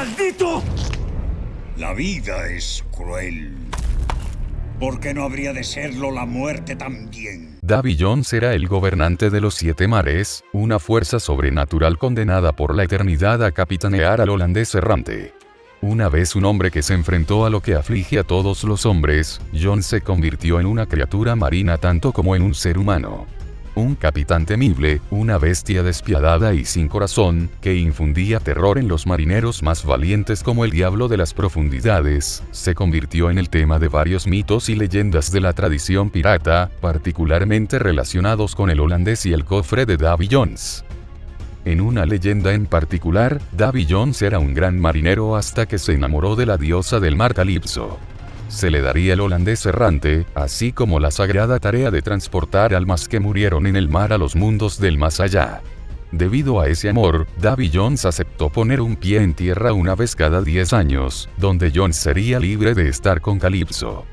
¡Maldito! La vida es cruel. ¿Por qué no habría de serlo la muerte también? Davy Jones era el gobernante de los 7 mares, una fuerza sobrenatural condenada por la eternidad a capitanear al holandés errante. Una vez un hombre que se enfrentó a lo que aflige a todos los hombres, Jones se convirtió en una criatura marina tanto como en un ser humano. Un capitán temible, una bestia despiadada y sin corazón, que infundía terror en los marineros más valientes como el diablo de las profundidades, se convirtió en el tema de varios mitos y leyendas de la tradición pirata, particularmente relacionados con el holandés y el cofre de Davy Jones. En una leyenda en particular, Davy Jones era un gran marinero hasta que se enamoró de la diosa del mar Calipso. Se le daría el holandés errante, así como la sagrada tarea de transportar almas que murieron en el mar a los mundos del más allá. Debido a ese amor, Davy Jones aceptó poner un pie en tierra una vez cada 10 años, donde Jones sería libre de estar con Calipso.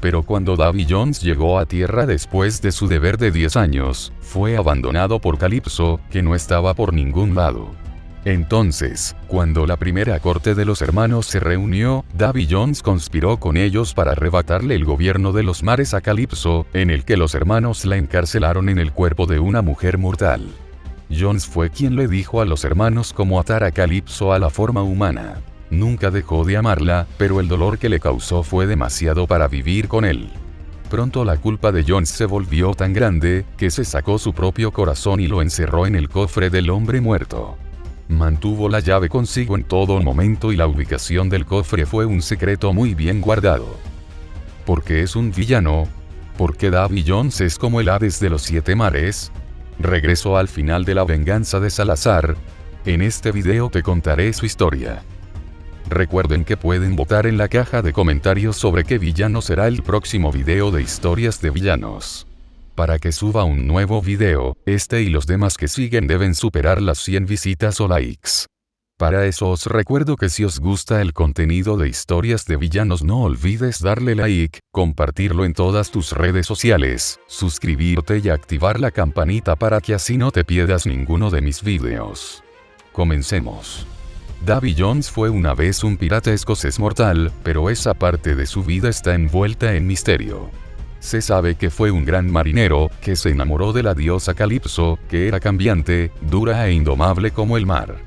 Pero cuando Davy Jones llegó a tierra después de su deber de 10 años, fue abandonado por Calipso, que no estaba por ningún lado. Entonces, cuando la primera corte de los hermanos se reunió, Davy Jones conspiró con ellos para arrebatarle el gobierno de los mares a Calipso, en el que los hermanos la encarcelaron en el cuerpo de una mujer mortal. Jones fue quien le dijo a los hermanos cómo atar a Calipso a la forma humana. Nunca dejó de amarla, pero el dolor que le causó fue demasiado para vivir con él. Pronto la culpa de Jones se volvió tan grande, que se sacó su propio corazón y lo encerró en el cofre del hombre muerto. Mantuvo la llave consigo en todo momento y la ubicación del cofre fue un secreto muy bien guardado. ¿Por qué es un villano? ¿Por qué Davy Jones es como el Hades de los 7 mares? Regreso al final de La venganza de Salazar. En este video te contaré su historia. Recuerden que pueden votar en la caja de comentarios sobre qué villano será el próximo video de historias de villanos. Para que suba un nuevo video, este y los demás que siguen deben superar las 100 visitas o likes. Para eso os recuerdo que si os gusta el contenido de historias de villanos no olvides darle like, compartirlo en todas tus redes sociales, suscribirte y activar la campanita para que así no te pierdas ninguno de mis videos. Comencemos. Davy Jones fue una vez un pirata escocés mortal, pero esa parte de su vida está envuelta en misterio. Se sabe que fue un gran marinero, que se enamoró de la diosa Calipso, que era cambiante, dura e indomable como el mar.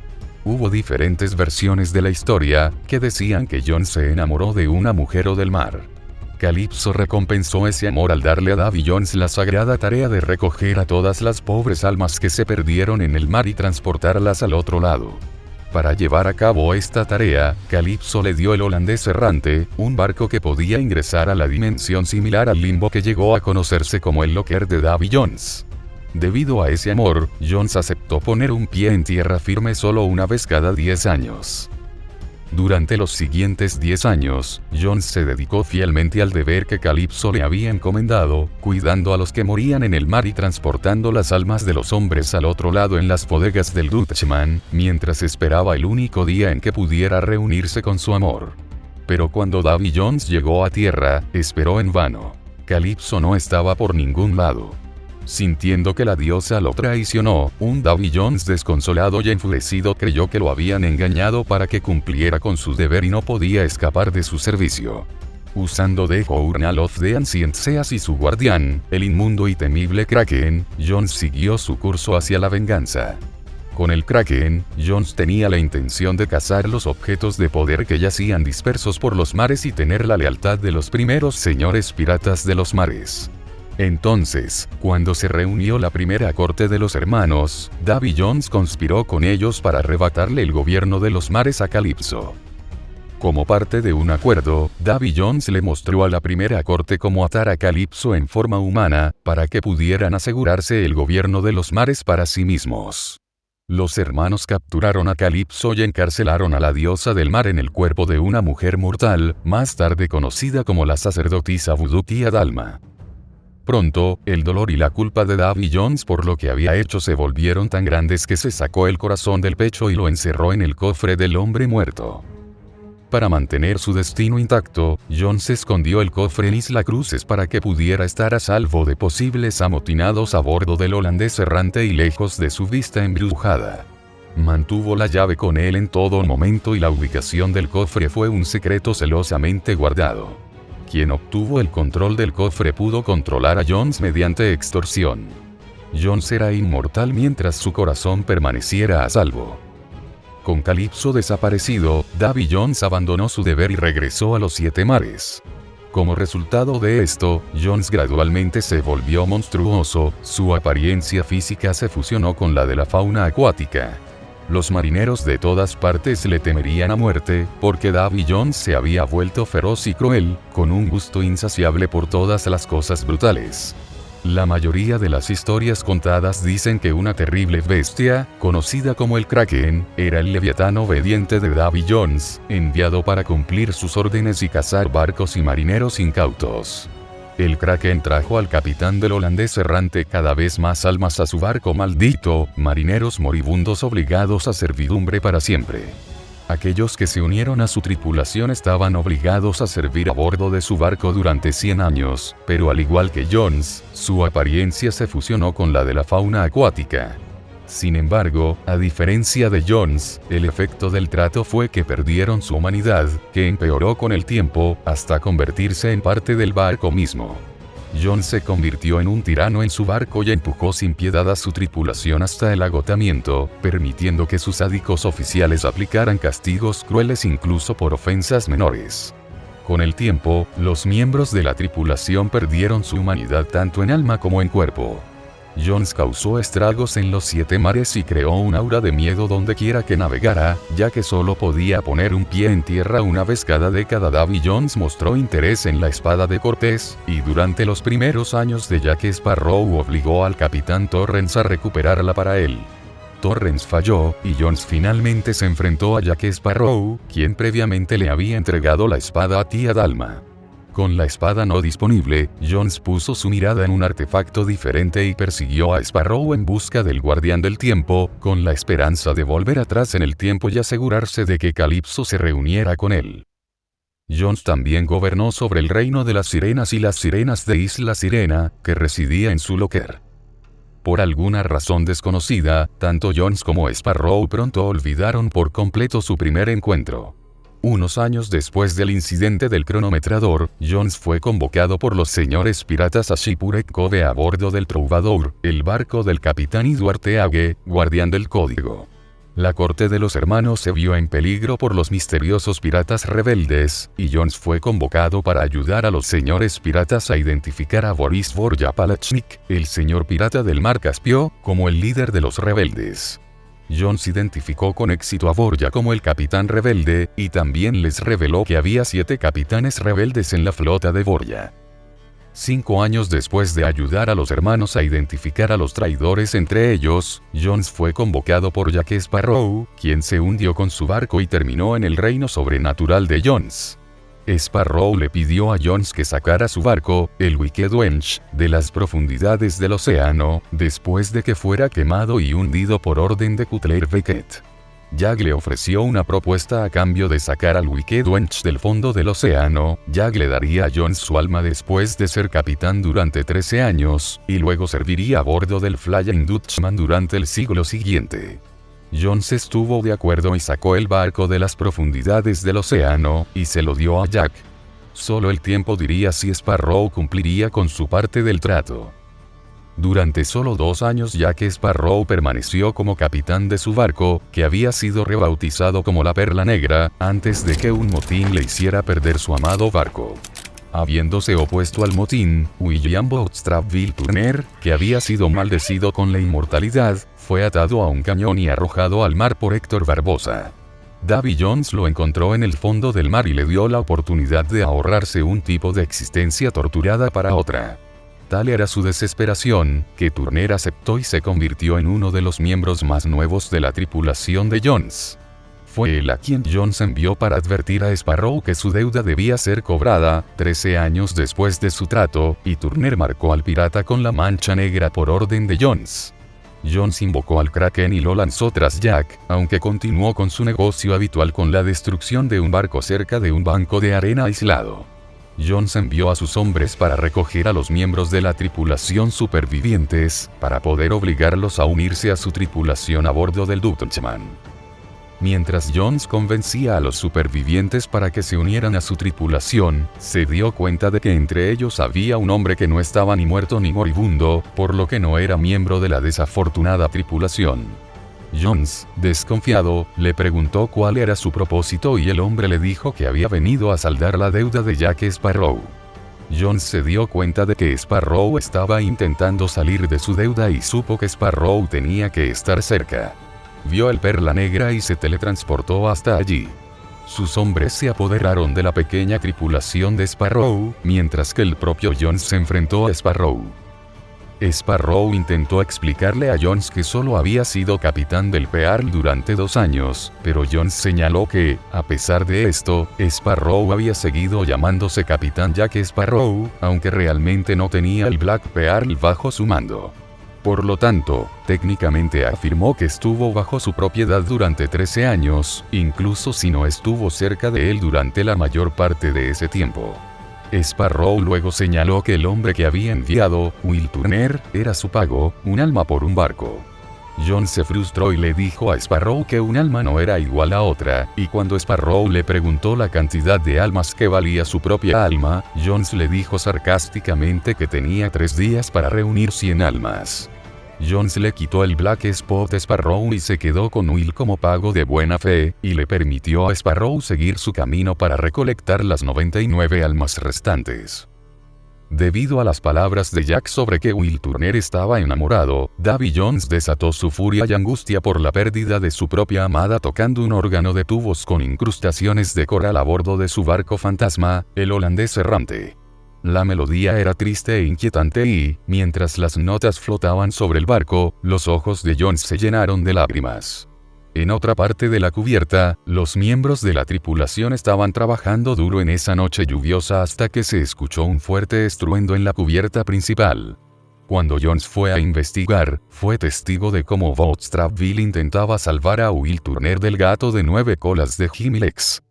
Hubo diferentes versiones de la historia, que decían que Jones se enamoró de una mujer o del mar. Calipso recompensó ese amor al darle a Davy Jones la sagrada tarea de recoger a todas las pobres almas que se perdieron en el mar y transportarlas al otro lado. Para llevar a cabo esta tarea, Calipso le dio el holandés errante, un barco que podía ingresar a la dimensión similar al limbo que llegó a conocerse como el locker de Davy Jones. Debido a ese amor, Jones aceptó poner un pie en tierra firme solo una vez cada 10 años. Durante los siguientes 10 años, Jones se dedicó fielmente al deber que Calipso le había encomendado, cuidando a los que morían en el mar y transportando las almas de los hombres al otro lado en las bodegas del Dutchman, mientras esperaba el único día en que pudiera reunirse con su amor. Pero cuando Davy Jones llegó a tierra, esperó en vano. Calipso no estaba por ningún lado. Sintiendo que la diosa lo traicionó, un Davy Jones desconsolado y enfurecido creyó que lo habían engañado para que cumpliera con su deber y no podía escapar de su servicio. Usando The Journal of the Ancient Seas y su guardián, el inmundo y temible Kraken, Jones siguió su curso hacia la venganza. Con el Kraken, Jones tenía la intención de cazar los objetos de poder que yacían dispersos por los mares y tener la lealtad de los primeros señores piratas de los mares. Entonces, cuando se reunió la primera corte de los hermanos, Davy Jones conspiró con ellos para arrebatarle el gobierno de los mares a Calipso. Como parte de un acuerdo, Davy Jones le mostró a la primera corte cómo atar a Calipso en forma humana, para que pudieran asegurarse el gobierno de los mares para sí mismos. Los hermanos capturaron a Calipso y encarcelaron a la diosa del mar en el cuerpo de una mujer mortal, más tarde conocida como la sacerdotisa vudú Tia Dalma. Pronto, el dolor y la culpa de Davy Jones por lo que había hecho se volvieron tan grandes que se sacó el corazón del pecho y lo encerró en el cofre del hombre muerto. Para mantener su destino intacto, Jones escondió el cofre en Isla Cruces para que pudiera estar a salvo de posibles amotinados a bordo del holandés errante y lejos de su vista embrujada. Mantuvo la llave con él en todo momento y la ubicación del cofre fue un secreto celosamente guardado. Quien obtuvo el control del cofre pudo controlar a Jones mediante extorsión. Jones era inmortal mientras su corazón permaneciera a salvo. Con Calypso desaparecido, Davy Jones abandonó su deber y regresó a los 7 mares. Como resultado de esto, Jones gradualmente se volvió monstruoso, su apariencia física se fusionó con la de la fauna acuática. Los marineros de todas partes le temerían a muerte, porque Davy Jones se había vuelto feroz y cruel, con un gusto insaciable por todas las cosas brutales. La mayoría de las historias contadas dicen que una terrible bestia, conocida como el Kraken, era el leviatán obediente de Davy Jones, enviado para cumplir sus órdenes y cazar barcos y marineros incautos. El Kraken trajo al capitán del holandés errante cada vez más almas a su barco maldito, marineros moribundos obligados a servidumbre para siempre. Aquellos que se unieron a su tripulación estaban obligados a servir a bordo de su barco durante 100 años, pero al igual que Jones, su apariencia se fusionó con la de la fauna acuática. Sin embargo, a diferencia de Jones, el efecto del trato fue que perdieron su humanidad, que empeoró con el tiempo, hasta convertirse en parte del barco mismo. Jones se convirtió en un tirano en su barco y empujó sin piedad a su tripulación hasta el agotamiento, permitiendo que sus sádicos oficiales aplicaran castigos crueles incluso por ofensas menores. Con el tiempo, los miembros de la tripulación perdieron su humanidad tanto en alma como en cuerpo. Jones causó estragos en los 7 mares y creó un aura de miedo donde quiera que navegara, ya que solo podía poner un pie en tierra una vez cada década. Davy Jones mostró interés en la espada de Cortés, y durante los primeros años de Jack Sparrow obligó al capitán Torrens a recuperarla para él. Torrens falló, y Jones finalmente se enfrentó a Jack Sparrow, quien previamente le había entregado la espada a tía Dalma. Con la espada no disponible, Jones puso su mirada en un artefacto diferente y persiguió a Sparrow en busca del guardián del tiempo, con la esperanza de volver atrás en el tiempo y asegurarse de que Calypso se reuniera con él. Jones también gobernó sobre el reino de las sirenas y las sirenas de Isla Sirena, que residía en su locker. Por alguna razón desconocida, tanto Jones como Sparrow pronto olvidaron por completo su primer encuentro. Unos años después del incidente del cronometrador, Jones fue convocado por los señores piratas a Shipwreck Cove a bordo del Troubadour, el barco del capitán Edward Teague, guardián del código. La corte de los hermanos se vio en peligro por los misteriosos piratas rebeldes, y Jones fue convocado para ayudar a los señores piratas a identificar a Boris Vorja Palachnik, el señor pirata del mar Caspio, como el líder de los rebeldes. Jones identificó con éxito a Vorja como el capitán rebelde, y también les reveló que había 7 capitanes rebeldes en la flota de Vorja. 5 años después de ayudar a los hermanos a identificar a los traidores entre ellos, Jones fue convocado por Jack Sparrow, quien se hundió con su barco y terminó en el reino sobrenatural de Jones. Sparrow le pidió a Jones que sacara su barco, el Wicked Wench, de las profundidades del océano, después de que fuera quemado y hundido por orden de Cutler Beckett. Jack le ofreció una propuesta a cambio de sacar al Wicked Wench del fondo del océano. Jack le daría a Jones su alma después de ser capitán durante 13 años, y luego serviría a bordo del Flying Dutchman durante el siglo siguiente. Jones estuvo de acuerdo y sacó el barco de las profundidades del océano, y se lo dio a Jack. Solo el tiempo diría si Sparrow cumpliría con su parte del trato. Durante solo 2 años Jack Sparrow permaneció como capitán de su barco, que había sido rebautizado como la Perla Negra, antes de que un motín le hiciera perder su amado barco. Habiéndose opuesto al motín, William Boutstrapville Turner, que había sido maldecido con la inmortalidad, fue atado a un cañón y arrojado al mar por Héctor Barbosa. Davy Jones lo encontró en el fondo del mar y le dio la oportunidad de ahorrarse un tipo de existencia torturada para otra. Tal era su desesperación, que Turner aceptó y se convirtió en uno de los miembros más nuevos de la tripulación de Jones. Fue él a quien Jones envió para advertir a Sparrow que su deuda debía ser cobrada, 13 años después de su trato, y Turner marcó al pirata con la mancha negra por orden de Jones. Jones invocó al Kraken y lo lanzó tras Jack, aunque continuó con su negocio habitual con la destrucción de un barco cerca de un banco de arena aislado. Jones envió a sus hombres para recoger a los miembros de la tripulación supervivientes, para poder obligarlos a unirse a su tripulación a bordo del Dutchman. Mientras Jones convencía a los supervivientes para que se unieran a su tripulación, se dio cuenta de que entre ellos había un hombre que no estaba ni muerto ni moribundo, por lo que no era miembro de la desafortunada tripulación. Jones, desconfiado, le preguntó cuál era su propósito y el hombre le dijo que había venido a saldar la deuda de Jack Sparrow. Jones se dio cuenta de que Sparrow estaba intentando salir de su deuda y supo que Sparrow tenía que estar cerca. Vio el Perla Negra y se teletransportó hasta allí. Sus hombres se apoderaron de la pequeña tripulación de Sparrow, mientras que el propio Jones se enfrentó a Sparrow. Sparrow intentó explicarle a Jones que solo había sido capitán del Pearl durante 2 años, pero Jones señaló que, a pesar de esto, Sparrow había seguido llamándose Capitán Jack Sparrow, aunque realmente no tenía el Black Pearl bajo su mando. Por lo tanto, técnicamente afirmó que estuvo bajo su propiedad durante 13 años, incluso si no estuvo cerca de él durante la mayor parte de ese tiempo. Sparrow luego señaló que el hombre que había enviado, Will Turner, era su pago, un alma por un barco. Jones se frustró y le dijo a Sparrow que un alma no era igual a otra, y cuando Sparrow le preguntó la cantidad de almas que valía su propia alma, Jones le dijo sarcásticamente que tenía 3 días para reunir 100 almas. Jones le quitó el Black Spot a Sparrow y se quedó con Will como pago de buena fe, y le permitió a Sparrow seguir su camino para recolectar las 99 almas restantes. Debido a las palabras de Jack sobre que Will Turner estaba enamorado, Davy Jones desató su furia y angustia por la pérdida de su propia amada tocando un órgano de tubos con incrustaciones de coral a bordo de su barco fantasma, el holandés errante. La melodía era triste e inquietante y, mientras las notas flotaban sobre el barco, los ojos de Jones se llenaron de lágrimas. En otra parte de la cubierta, los miembros de la tripulación estaban trabajando duro en esa noche lluviosa hasta que se escuchó un fuerte estruendo en la cubierta principal. Cuando Jones fue a investigar, fue testigo de cómo Bootstrapville intentaba salvar a Will Turner del gato de 9 colas de Jimmy Lex.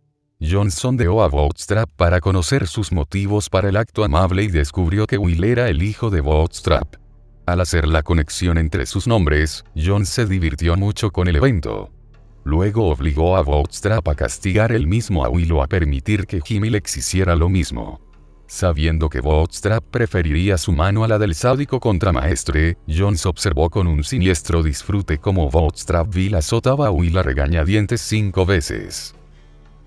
Jones sondeó a Bootstrap para conocer sus motivos para el acto amable y descubrió que Will era el hijo de Bootstrap. Al hacer la conexión entre sus nombres, Jones se divirtió mucho con el evento. Luego obligó a Bootstrap a castigar él mismo a Will o a permitir que Jimmy Lex hiciera lo mismo. Sabiendo que Bootstrap preferiría su mano a la del sádico contramaestre, Jones observó con un siniestro disfrute cómo Bootstrapville azotaba a Will a regañadientes 5 veces.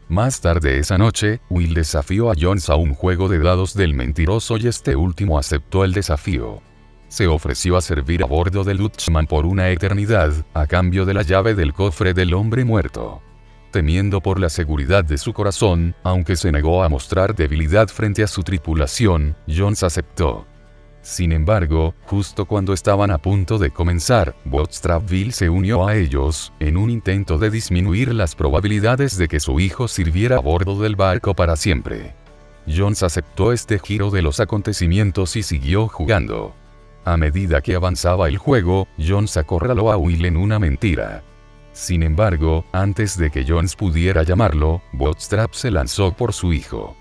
Más tarde esa noche, Will desafió a Jones a un juego de dados del mentiroso y este último aceptó el desafío. Se ofreció a servir a bordo del Dutchman por una eternidad, a cambio de la llave del cofre del hombre muerto. Temiendo por la seguridad de su corazón, aunque se negó a mostrar debilidad frente a su tripulación, Jones aceptó. Sin embargo, justo cuando estaban a punto de comenzar, Bootstrapville se unió a ellos, en un intento de disminuir las probabilidades de que su hijo sirviera a bordo del barco para siempre. Jones aceptó este giro de los acontecimientos y siguió jugando. A medida que avanzaba el juego, Jones acorraló a Will en una mentira. Sin embargo, antes de que Jones pudiera llamarlo, Bootstrap se lanzó por su hijo.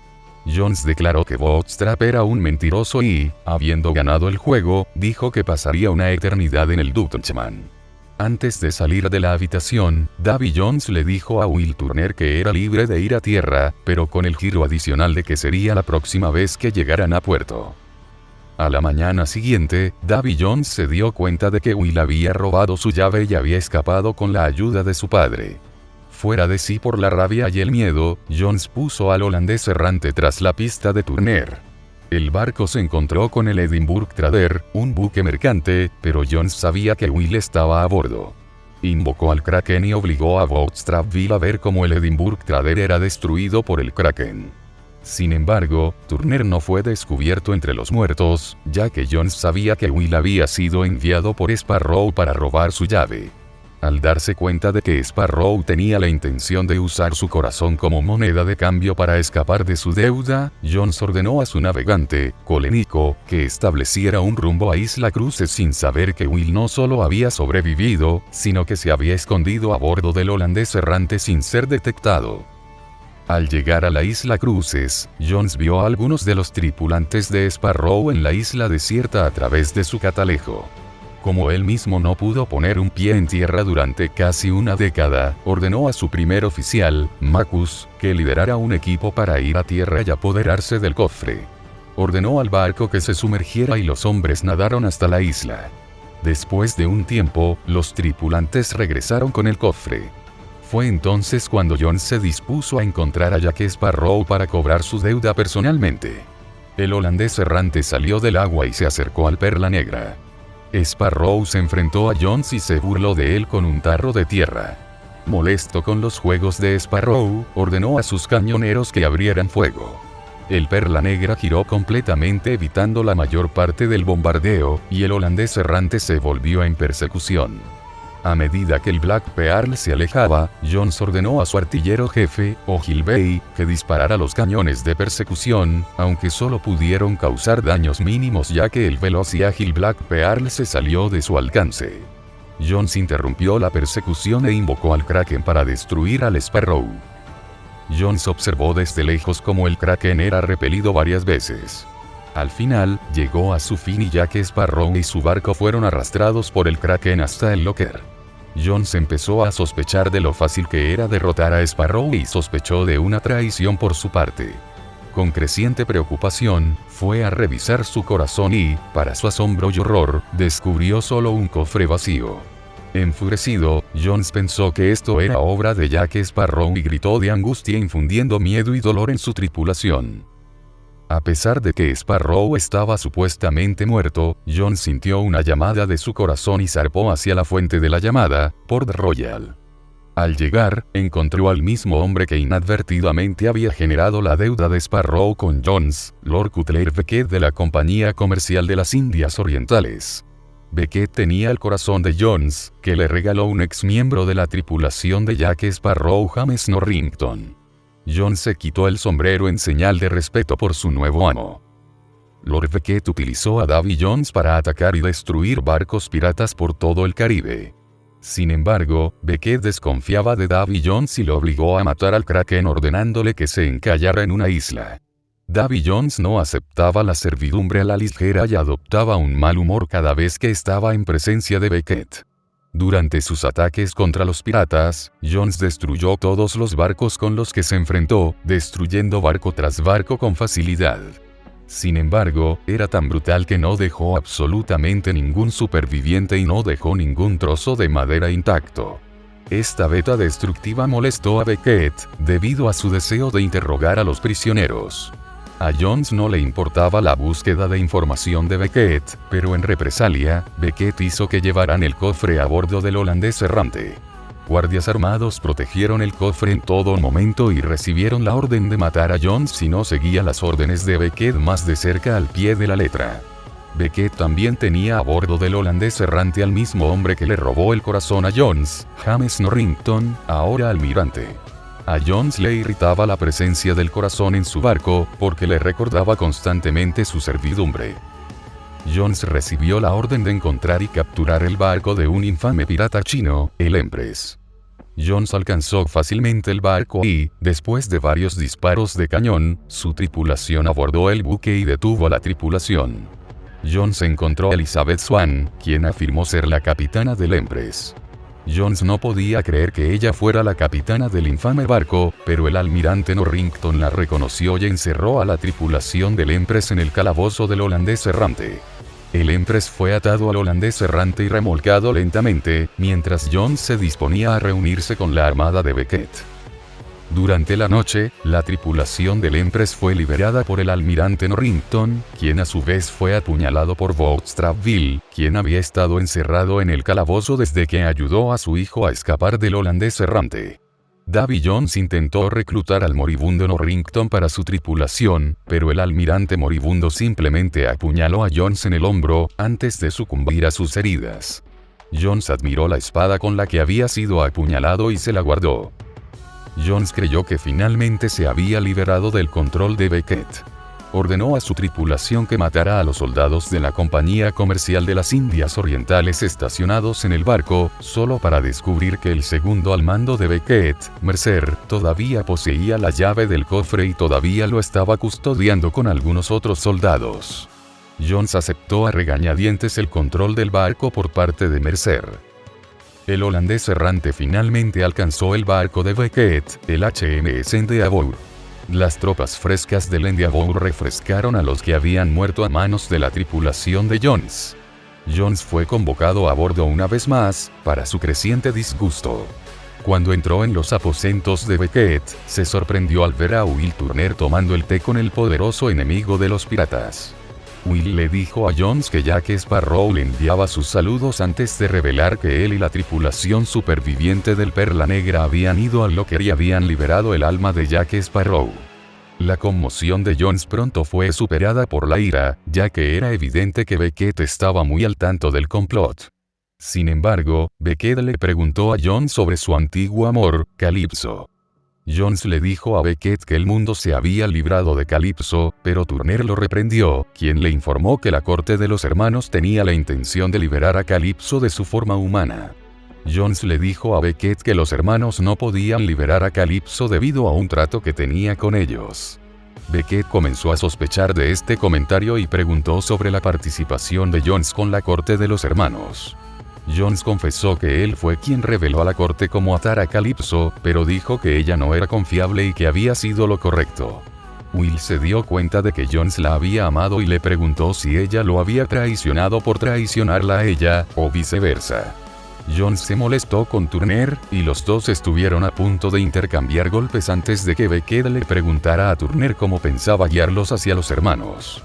Jones declaró que Bootstrap era un mentiroso y, habiendo ganado el juego, dijo que pasaría una eternidad en el Dutchman. Antes de salir de la habitación, Davy Jones le dijo a Will Turner que era libre de ir a tierra, pero con el giro adicional de que sería la próxima vez que llegaran a puerto. A la mañana siguiente, Davy Jones se dio cuenta de que Will había robado su llave y había escapado con la ayuda de su padre. Fuera de sí por la rabia y el miedo, Jones puso al holandés errante tras la pista de Turner. El barco se encontró con el Edinburgh Trader, un buque mercante, pero Jones sabía que Will estaba a bordo. Invocó al Kraken y obligó a Bootstrapville a ver cómo el Edinburgh Trader era destruido por el Kraken. Sin embargo, Turner no fue descubierto entre los muertos, ya que Jones sabía que Will había sido enviado por Sparrow para robar su llave. Al darse cuenta de que Sparrow tenía la intención de usar su corazón como moneda de cambio para escapar de su deuda, Jones ordenó a su navegante, Colenico, que estableciera un rumbo a Isla Cruces sin saber que Will no solo había sobrevivido, sino que se había escondido a bordo del holandés errante sin ser detectado. Al llegar a la isla Cruces, Jones vio a algunos de los tripulantes de Sparrow en la isla desierta a través de su catalejo. Como él mismo no pudo poner un pie en tierra durante casi una década, ordenó a su primer oficial, Marcus, que liderara un equipo para ir a tierra y apoderarse del cofre. Ordenó al barco que se sumergiera y los hombres nadaron hasta la isla. Después de un tiempo, los tripulantes regresaron con el cofre. Fue entonces cuando Jones se dispuso a encontrar a Jack Sparrow para cobrar su deuda personalmente. El holandés errante salió del agua y se acercó al Perla Negra. Sparrow se enfrentó a Jones y se burló de él con un tarro de tierra. Molesto con los juegos de Sparrow, ordenó a sus cañoneros que abrieran fuego. El Perla Negra giró completamente evitando la mayor parte del bombardeo, y el holandés errante se volvió en persecución. A medida que el Black Pearl se alejaba, Jones ordenó a su artillero jefe, Ogilvy, que disparara los cañones de persecución, aunque solo pudieron causar daños mínimos ya que el veloz y ágil Black Pearl se salió de su alcance. Jones interrumpió la persecución e invocó al Kraken para destruir al Sparrow. Jones observó desde lejos cómo el Kraken era repelido varias veces. Al final, llegó a su fin y Jack Sparrow y su barco fueron arrastrados por el Kraken hasta el locker. Jones empezó a sospechar de lo fácil que era derrotar a Sparrow y sospechó de una traición por su parte. Con creciente preocupación, fue a revisar su corazón y, para su asombro y horror, descubrió solo un cofre vacío. Enfurecido, Jones pensó que esto era obra de Jack Sparrow y gritó de angustia infundiendo miedo y dolor en su tripulación. A pesar de que Sparrow estaba supuestamente muerto, Jones sintió una llamada de su corazón y zarpó hacia la fuente de la llamada, Port Royal. Al llegar, encontró al mismo hombre que inadvertidamente había generado la deuda de Sparrow con Jones, Lord Cutler Beckett de la Compañía Comercial de las Indias Orientales. Beckett tenía el corazón de Jones, que le regaló un ex miembro de la tripulación de Jack Sparrow, James Norrington. Jones se quitó el sombrero en señal de respeto por su nuevo amo. Lord Beckett utilizó a Davy Jones para atacar y destruir barcos piratas por todo el Caribe. Sin embargo, Beckett desconfiaba de Davy Jones y lo obligó a matar al Kraken ordenándole que se encallara en una isla. Davy Jones no aceptaba la servidumbre a la ligera y adoptaba un mal humor cada vez que estaba en presencia de Beckett. Durante sus ataques contra los piratas, Jones destruyó todos los barcos con los que se enfrentó, destruyendo barco tras barco con facilidad. Sin embargo, era tan brutal que no dejó absolutamente ningún superviviente y no dejó ningún trozo de madera intacto. Esta veta destructiva molestó a Beckett, debido a su deseo de interrogar a los prisioneros. A Jones no le importaba la búsqueda de información de Beckett, pero en represalia, Beckett hizo que llevaran el cofre a bordo del holandés errante. Guardias armados protegieron el cofre en todo momento y recibieron la orden de matar a Jones si no seguía las órdenes de Beckett más de cerca al pie de la letra. Beckett también tenía a bordo del holandés errante al mismo hombre que le robó el corazón a Jones, James Norrington, ahora almirante. A Jones le irritaba la presencia del corazón en su barco, porque le recordaba constantemente su servidumbre. Jones recibió la orden de encontrar y capturar el barco de un infame pirata chino, el Empress. Jones alcanzó fácilmente el barco y, después de varios disparos de cañón, su tripulación abordó el buque y detuvo a la tripulación. Jones encontró a Elizabeth Swann, quien afirmó ser la capitana del Empress. Jones no podía creer que ella fuera la capitana del infame barco, pero el almirante Norrington la reconoció y encerró a la tripulación del Empress en el calabozo del holandés errante. El Empress fue atado al holandés errante y remolcado lentamente, mientras Jones se disponía a reunirse con la armada de Beckett. Durante la noche, la tripulación del Empress fue liberada por el almirante Norrington, quien a su vez fue apuñalado por Boutstrapville, quien había estado encerrado en el calabozo desde que ayudó a su hijo a escapar del holandés errante. Davy Jones intentó reclutar al moribundo Norrington para su tripulación, pero el almirante moribundo simplemente apuñaló a Jones en el hombro, antes de sucumbir a sus heridas. Jones admiró la espada con la que había sido apuñalado y se la guardó. Jones creyó que finalmente se había liberado del control de Beckett. Ordenó a su tripulación que matara a los soldados de la Compañía Comercial de las Indias Orientales estacionados en el barco, solo para descubrir que el segundo al mando de Beckett, Mercer, todavía poseía la llave del cofre y todavía lo estaba custodiando con algunos otros soldados. Jones aceptó a regañadientes el control del barco por parte de Mercer. El holandés errante finalmente alcanzó el barco de Beckett, el HMS Endeavour. Las tropas frescas del Endeavour refrescaron a los que habían muerto a manos de la tripulación de Jones. Jones fue convocado a bordo una vez más, para su creciente disgusto. Cuando entró en los aposentos de Beckett, se sorprendió al ver a Will Turner tomando el té con el poderoso enemigo de los piratas. Will le dijo a Jones que Jack Sparrow le enviaba sus saludos antes de revelar que él y la tripulación superviviente del Perla Negra habían ido al locker y habían liberado el alma de Jack Sparrow. La conmoción de Jones pronto fue superada por la ira, ya que era evidente que Beckett estaba muy al tanto del complot. Sin embargo, Beckett le preguntó a Jones sobre su antiguo amor, Calypso. Jones le dijo a Beckett que el mundo se había librado de Calypso, pero Turner lo reprendió, quien le informó que la corte de los hermanos tenía la intención de liberar a Calypso de su forma humana. Jones le dijo a Beckett que los hermanos no podían liberar a Calypso debido a un trato que tenía con ellos. Beckett comenzó a sospechar de este comentario y preguntó sobre la participación de Jones con la corte de los hermanos. Jones confesó que él fue quien reveló a la corte cómo atar a Calypso, pero dijo que ella no era confiable y que había sido lo correcto. Will se dio cuenta de que Jones la había amado y le preguntó si ella lo había traicionado por traicionarla a ella, o viceversa. Jones se molestó con Turner, y los dos estuvieron a punto de intercambiar golpes antes de que Beckett le preguntara a Turner cómo pensaba guiarlos hacia los hermanos.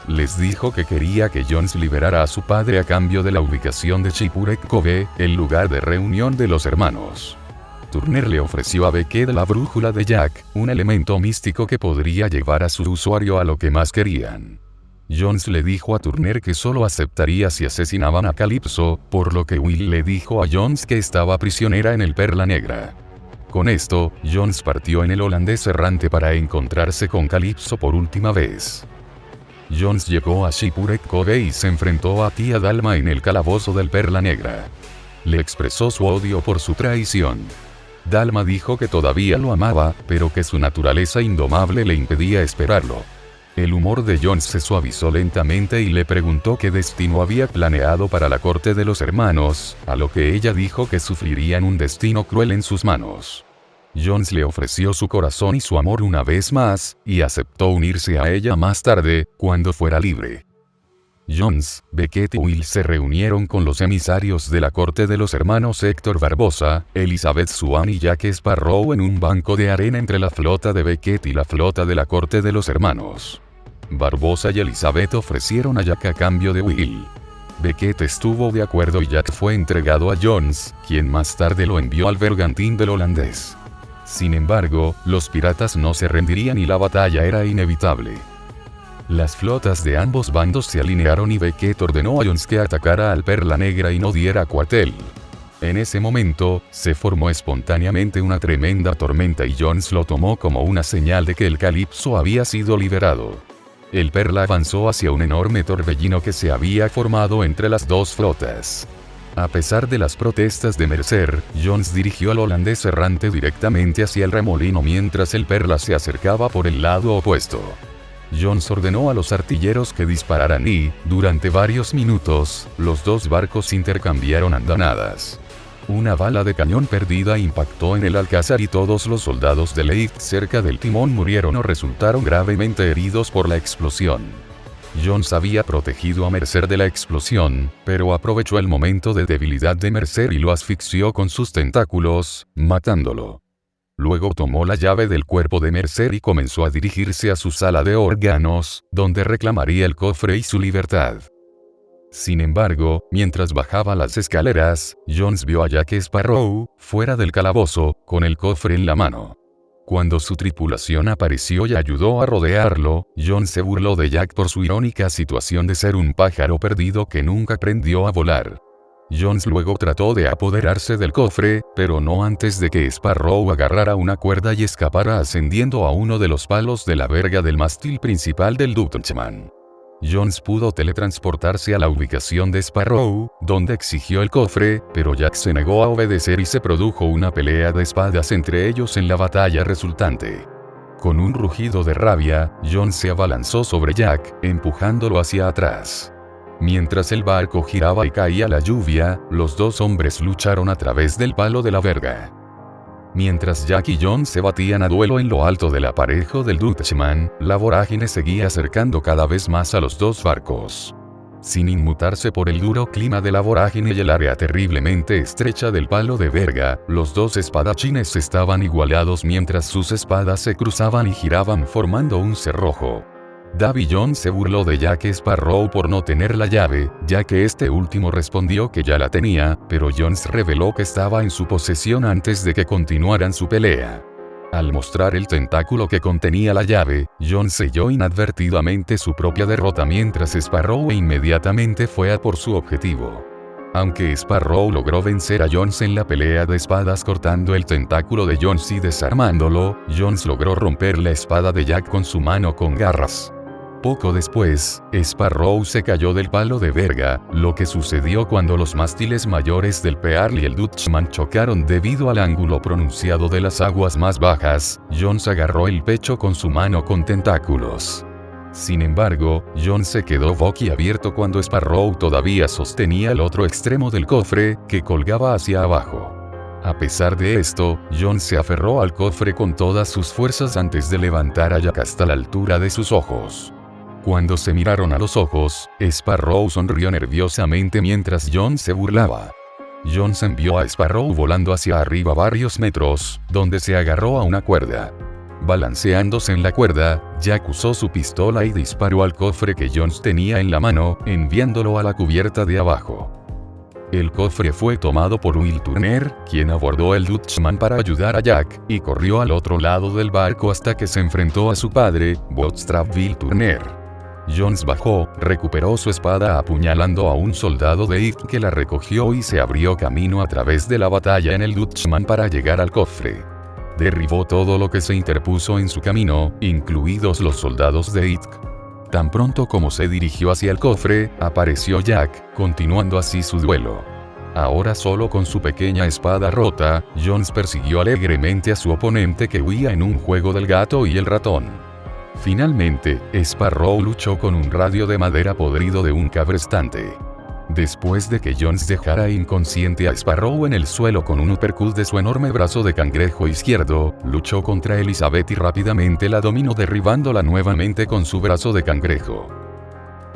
Les dijo que quería que Jones liberara a su padre a cambio de la ubicación de Shipwreck Cove, el lugar de reunión de los hermanos. Turner le ofreció a Beckett la brújula de Jack, un elemento místico que podría llevar a su usuario a lo que más querían. Jones le dijo a Turner que solo aceptaría si asesinaban a Calypso, por lo que Will le dijo a Jones que estaba prisionera en el Perla Negra. Con esto, Jones partió en el holandés errante para encontrarse con Calypso por última vez. Jones llegó a Shipwreck Cove y se enfrentó a Tía Dalma en el calabozo del Perla Negra. Le expresó su odio por su traición. Dalma dijo que todavía lo amaba, pero que su naturaleza indomable le impedía esperarlo. El humor de Jones se suavizó lentamente y le preguntó qué destino había planeado para la corte de los hermanos, a lo que ella dijo que sufrirían un destino cruel en sus manos. Jones le ofreció su corazón y su amor una vez más, y aceptó unirse a ella más tarde, cuando fuera libre. Jones, Beckett y Will se reunieron con los emisarios de la corte de los hermanos Héctor Barbosa, Elizabeth Swann y Jack Sparrow en un banco de arena entre la flota de Beckett y la flota de la corte de los hermanos. Barbosa y Elizabeth ofrecieron a Jack a cambio de Will. Beckett estuvo de acuerdo y Jack fue entregado a Jones, quien más tarde lo envió al bergantín del holandés. Sin embargo, los piratas no se rendirían y la batalla era inevitable. Las flotas de ambos bandos se alinearon y Beckett ordenó a Jones que atacara al Perla Negra y no diera cuartel. En ese momento, se formó espontáneamente una tremenda tormenta y Jones lo tomó como una señal de que el Calypso había sido liberado. El Perla avanzó hacia un enorme torbellino que se había formado entre las dos flotas. A pesar de las protestas de Mercer, Jones dirigió al holandés errante directamente hacia el remolino mientras el Perla se acercaba por el lado opuesto. Jones ordenó a los artilleros que dispararan y, durante varios minutos, los dos barcos intercambiaron andanadas. Una bala de cañón perdida impactó en el alcázar y todos los soldados de Leith cerca del timón murieron o resultaron gravemente heridos por la explosión. Jones había protegido a Mercer de la explosión, pero aprovechó el momento de debilidad de Mercer y lo asfixió con sus tentáculos, matándolo. Luego tomó la llave del cuerpo de Mercer y comenzó a dirigirse a su sala de órganos, donde reclamaría el cofre y su libertad. Sin embargo, mientras bajaba las escaleras, Jones vio a Jack Sparrow, fuera del calabozo, con el cofre en la mano. Cuando su tripulación apareció y ayudó a rodearlo, Jones se burló de Jack por su irónica situación de ser un pájaro perdido que nunca aprendió a volar. Jones luego trató de apoderarse del cofre, pero no antes de que Sparrow agarrara una cuerda y escapara ascendiendo a uno de los palos de la verga del mástil principal del Dutchman. Jones pudo teletransportarse a la ubicación de Sparrow, donde exigió el cofre, pero Jack se negó a obedecer y se produjo una pelea de espadas entre ellos en la batalla resultante. Con un rugido de rabia, Jones se abalanzó sobre Jack, empujándolo hacia atrás. Mientras el barco giraba y caía la lluvia, los dos hombres lucharon a través del palo de la verga. Mientras Jack y Jones se batían a duelo en lo alto del aparejo del Dutchman, la vorágine seguía acercando cada vez más a los dos barcos. Sin inmutarse por el duro clima de la vorágine y el área terriblemente estrecha del palo de verga, los dos espadachines estaban igualados mientras sus espadas se cruzaban y giraban formando un cerrojo. Davy Jones se burló de Jack Sparrow por no tener la llave, ya que este último respondió que ya la tenía, pero Jones reveló que estaba en su posesión antes de que continuaran su pelea. Al mostrar el tentáculo que contenía la llave, Jones selló inadvertidamente su propia derrota mientras Sparrow inmediatamente fue a por su objetivo. Aunque Sparrow logró vencer a Jones en la pelea de espadas cortando el tentáculo de Jones y desarmándolo, Jones logró romper la espada de Jack con su mano con garras. Poco después, Sparrow se cayó del palo de verga, lo que sucedió cuando los mástiles mayores del Pearl y el Dutchman chocaron debido al ángulo pronunciado de las aguas más bajas. Jones agarró el pecho con su mano con tentáculos. Sin embargo, Jones se quedó boquiabierto cuando Sparrow todavía sostenía el otro extremo del cofre, que colgaba hacia abajo. A pesar de esto, Jones se aferró al cofre con todas sus fuerzas antes de levantar a Jack hasta la altura de sus ojos. Cuando se miraron a los ojos, Sparrow sonrió nerviosamente mientras Jones se burlaba. Jones envió a Sparrow volando hacia arriba varios metros, donde se agarró a una cuerda. Balanceándose en la cuerda, Jack usó su pistola y disparó al cofre que Jones tenía en la mano, enviándolo a la cubierta de abajo. El cofre fue tomado por Will Turner, quien abordó el Dutchman para ayudar a Jack, y corrió al otro lado del barco hasta que se enfrentó a su padre, Bootstrap Will Turner. Jones bajó, recuperó su espada apuñalando a un soldado de Ike que la recogió y se abrió camino a través de la batalla en el Dutchman para llegar al cofre. Derribó todo lo que se interpuso en su camino, incluidos los soldados de Ike. Tan pronto como se dirigió hacia el cofre, apareció Jack, continuando así su duelo. Ahora solo con su pequeña espada rota, Jones persiguió alegremente a su oponente que huía en un juego del gato y el ratón. Finalmente, Sparrow luchó con un radio de madera podrido de un cabrestante. Después de que Jones dejara inconsciente a Sparrow en el suelo con un uppercut de su enorme brazo de cangrejo izquierdo, luchó contra Elizabeth y rápidamente la dominó derribándola nuevamente con su brazo de cangrejo.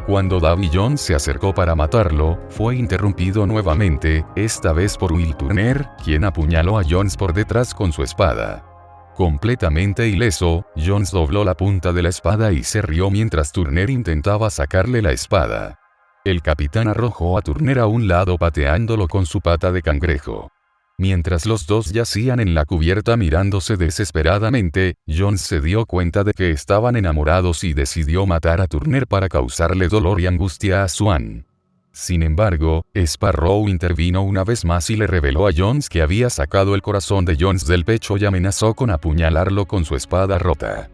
Cuando Davy Jones se acercó para matarlo, fue interrumpido nuevamente, esta vez por Will Turner, quien apuñaló a Jones por detrás con su espada. Completamente ileso, Jones dobló la punta de la espada y se rió mientras Turner intentaba sacarle la espada. El capitán arrojó a Turner a un lado pateándolo con su pata de cangrejo. Mientras los dos yacían en la cubierta mirándose desesperadamente, Jones se dio cuenta de que estaban enamorados y decidió matar a Turner para causarle dolor y angustia a Swan. Sin embargo, Sparrow intervino una vez más y le reveló a Jones que había sacado el corazón de Jones del pecho y amenazó con apuñalarlo con su espada rota.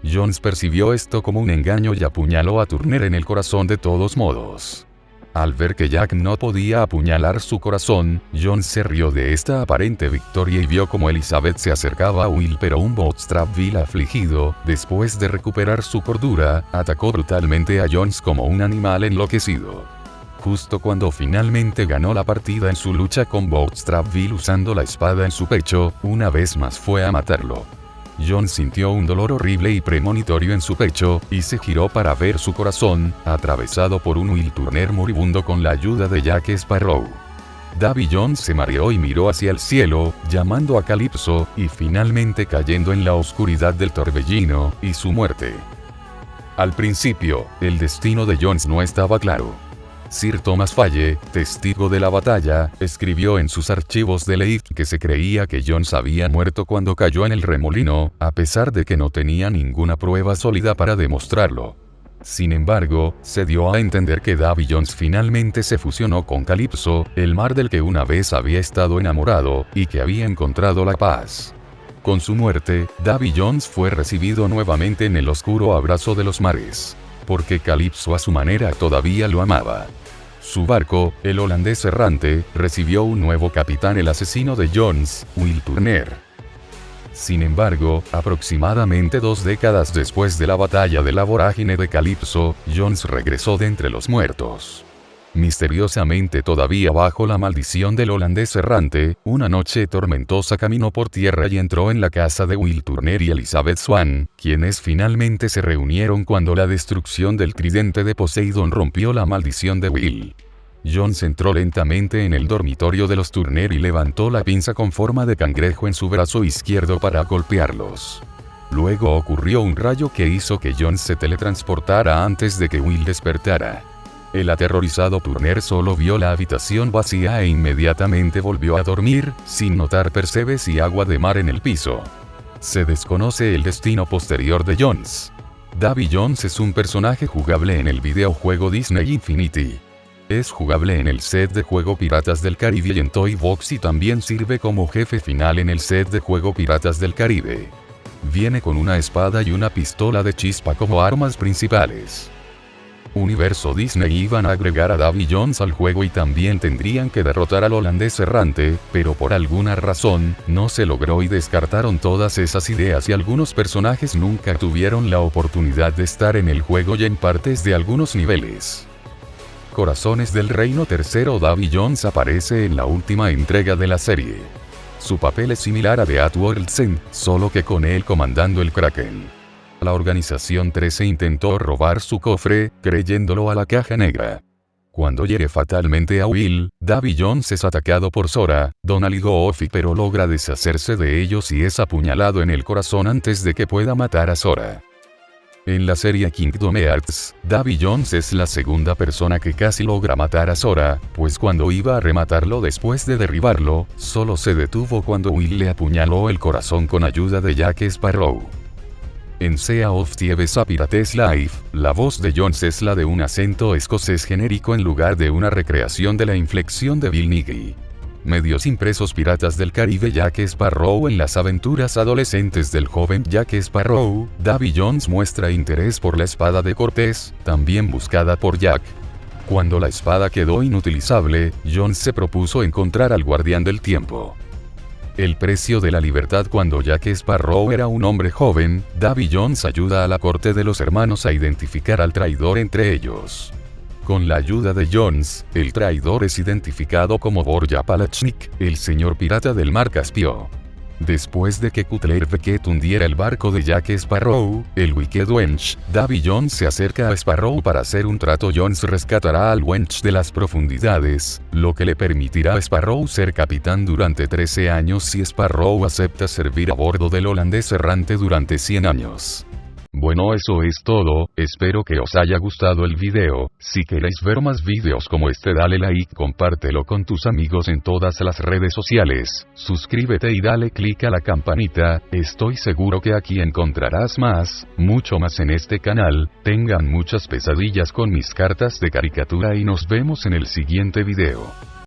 Jones percibió esto como un engaño y apuñaló a Turner en el corazón de todos modos. Al ver que Jack no podía apuñalar su corazón, Jones se rió de esta aparente victoria y vio como Elizabeth se acercaba a Will, pero un Bootstrap Will afligido, después de recuperar su cordura, atacó brutalmente a Jones como un animal enloquecido. Justo cuando finalmente ganó la partida en su lucha con Bootstrap Will usando la espada en su pecho, una vez más fue a matarlo. Jones sintió un dolor horrible y premonitorio en su pecho, y se giró para ver su corazón, atravesado por un Will Turner moribundo con la ayuda de Jack Sparrow. Davy Jones se mareó y miró hacia el cielo, llamando a Calypso, y finalmente cayendo en la oscuridad del torbellino, y su muerte. Al principio, el destino de Jones no estaba claro. Sir Thomas Falle, testigo de la batalla, escribió en sus archivos de ley que se creía que Jones había muerto cuando cayó en el remolino, a pesar de que no tenía ninguna prueba sólida para demostrarlo. Sin embargo, se dio a entender que Davy Jones finalmente se fusionó con Calypso, el mar del que una vez había estado enamorado, y que había encontrado la paz. Con su muerte, Davy Jones fue recibido nuevamente en el oscuro abrazo de los mares, porque Calypso a su manera todavía lo amaba. Su barco, el holandés errante, recibió un nuevo capitán, el asesino de Jones, Will Turner. Sin embargo, aproximadamente 2 décadas después de la batalla de la vorágine de Calypso, Jones regresó de entre los muertos. Misteriosamente, todavía bajo la maldición del holandés errante, una noche tormentosa caminó por tierra y entró en la casa de Will Turner y Elizabeth Swann, quienes finalmente se reunieron cuando la destrucción del tridente de Poseidón rompió la maldición de Will. Jones entró lentamente en el dormitorio de los Turner y levantó la pinza con forma de cangrejo en su brazo izquierdo para golpearlos. Luego ocurrió un rayo que hizo que Jones se teletransportara antes de que Will despertara. El aterrorizado Turner solo vio la habitación vacía e inmediatamente volvió a dormir, sin notar percebes y agua de mar en el piso. Se desconoce el destino posterior de Jones. Davy Jones es un personaje jugable en el videojuego Disney Infinity. Es jugable en el set de juego Piratas del Caribe y en Toy Box, y también sirve como jefe final en el set de juego Piratas del Caribe. Viene con una espada y una pistola de chispa como armas principales. Universo Disney iban a agregar a Davy Jones al juego y también tendrían que derrotar al holandés errante, pero por alguna razón, no se logró y descartaron todas esas ideas y algunos personajes nunca tuvieron la oportunidad de estar en el juego y en partes de algunos niveles. Corazones del Reino III. Davy Jones aparece en la última entrega de la serie. Su papel es similar a The Outworld's End, solo que con él comandando el Kraken. La Organización 13 intentó robar su cofre, creyéndolo a la Caja Negra. Cuando hiere fatalmente a Will, Davy Jones es atacado por Sora, Donald y Goofy, pero logra deshacerse de ellos y es apuñalado en el corazón antes de que pueda matar a Sora. En la serie Kingdom Hearts, Davy Jones es la segunda persona que casi logra matar a Sora, pues cuando iba a rematarlo después de derribarlo, solo se detuvo cuando Will le apuñaló el corazón con ayuda de Jack Sparrow. En Sea of Thieves: A Pirate's Life, la voz de Jones es la de un acento escocés genérico en lugar de una recreación de la inflexión de Bill Nighy. Medios impresos: Piratas del Caribe: Jack Sparrow. En las aventuras adolescentes del joven Jack Sparrow, Davy Jones muestra interés por la espada de Cortés, también buscada por Jack. Cuando la espada quedó inutilizable, Jones se propuso encontrar al Guardián del Tiempo. El precio de la libertad: cuando Jack Sparrow era un hombre joven, Davy Jones ayuda a la corte de los hermanos a identificar al traidor entre ellos. Con la ayuda de Jones, el traidor es identificado como Borja Palachnik, el señor pirata del mar Caspio. Después de que Cutler Beckett hundiera el barco de Jack Sparrow, el Wicked Wench, Davy Jones se acerca a Sparrow para hacer un trato. Jones rescatará al Wench de las profundidades, lo que le permitirá a Sparrow ser capitán durante 13 años si Sparrow acepta servir a bordo del holandés errante durante 100 años. Bueno, eso es todo, espero que os haya gustado el video. Si queréis ver más videos como este, dale like, compártelo con tus amigos en todas las redes sociales, suscríbete y dale click a la campanita. Estoy seguro que aquí encontrarás mucho más en este canal. Tengan muchas pesadillas con mis cartas de caricatura y nos vemos en el siguiente video.